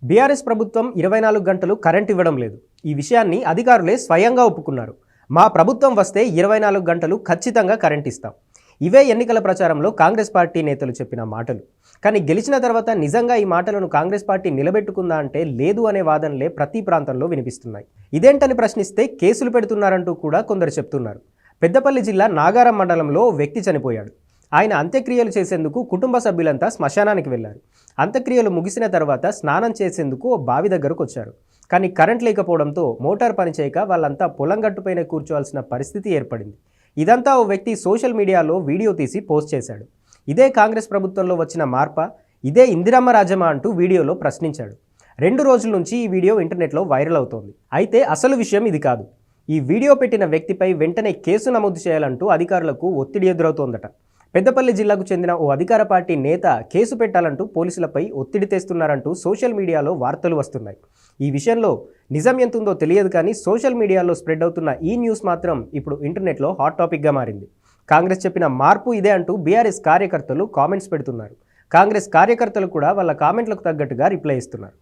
BRS ప్రభుత్వం 24 గంటలు current ఇవ్వడం లేదు. ఈ విషయాన్ని అధికారులే స్వయంగా ఒప్పుకున్నారు. మా ప్రభుత్వం వస్తే 24 గంటలు ఖచ్చితంగా కరెంట్ ఇస్తాం. ఇవే ఎన్నికల ప్రచారంలో కాంగ్రెస్ పార్టీ నేతలు చెప్పిన మాటలు. కానీ గెలిచిన తర్వాత నిజంగా ఈ మాటలను కాంగ్రెస్ పార్టీ నిలబెట్టుకుందా అంటే లేదు అనే వాదనలే ప్రతి ప్రాంతంలో వినిపిస్తున్నాయి. ఇదేంటని ప్రశ్నిస్తే కేసులు పెడుతున్నారంటూ కూడా కొందరు చెప్తున్నారు. పెద్దపల్లి జిల్లా నాగారం మండలంలో ఓ వ్యక్తి చనిపోయాడు. ఆయన అంత్యక్రియలు చేసేందుకు కుటుంబ సభ్యులంతా శ్మశానానికి వెళ్లారు. అంత్యక్రియలు ముగిసిన తర్వాత స్నానం చేసేందుకు ఓ బావి దగ్గరకు వచ్చారు. కానీ కరెంట్ లేకపోవడంతో మోటార్ పనిచేయక వాళ్ళంతా పొలం గట్టుపైన కూర్చోవాల్సిన పరిస్థితి ఏర్పడింది. ఇదంతా ఓ వ్యక్తి సోషల్ మీడియాలో వీడియో తీసి పోస్ట్ చేశాడు. ఇదే కాంగ్రెస్ ప్రభుత్వంలో వచ్చిన మార్పా, ఇదే ఇందిరమ్మ రాజ్యమా అంటూ వీడియోలో ప్రశ్నించాడు. 2 రోజుల నుంచి ఈ వీడియో ఇంటర్నెట్లో వైరల్ అవుతోంది. అయితే అసలు విషయం ఇది కాదు. ఈ వీడియో పెట్టిన వ్యక్తిపై వెంటనే కేసు నమోదు చేయాలంటూ అధికారులకు ఒత్తిడి ఎదురవుతోందట. పెద్దపల్లి జిల్లాకు చెందిన ఓ అధికార పార్టీ నేత కేసు పెట్టాలంటూ పోలీసులపై ఒత్తిడి తెస్తున్నారంటూ సోషల్ మీడియాలో వార్తలు వస్తున్నాయి. ఈ విషయంలో నిజం ఎంతుందో తెలియదు, కానీ సోషల్ మీడియాలో స్ప్రెడ్ అవుతున్న ఈ న్యూస్ మాత్రం ఇప్పుడు ఇంటర్నెట్లో హాట్ టాపిక్గా మారింది. కాంగ్రెస్ చెప్పిన మార్పు ఇదే అంటూ బీఆర్ఎస్ కార్యకర్తలు కామెంట్స్ పెడుతున్నారు. కాంగ్రెస్ కార్యకర్తలు కూడా వాళ్ళ కామెంట్లకు తగ్గట్టుగా రిప్లై ఇస్తున్నారు.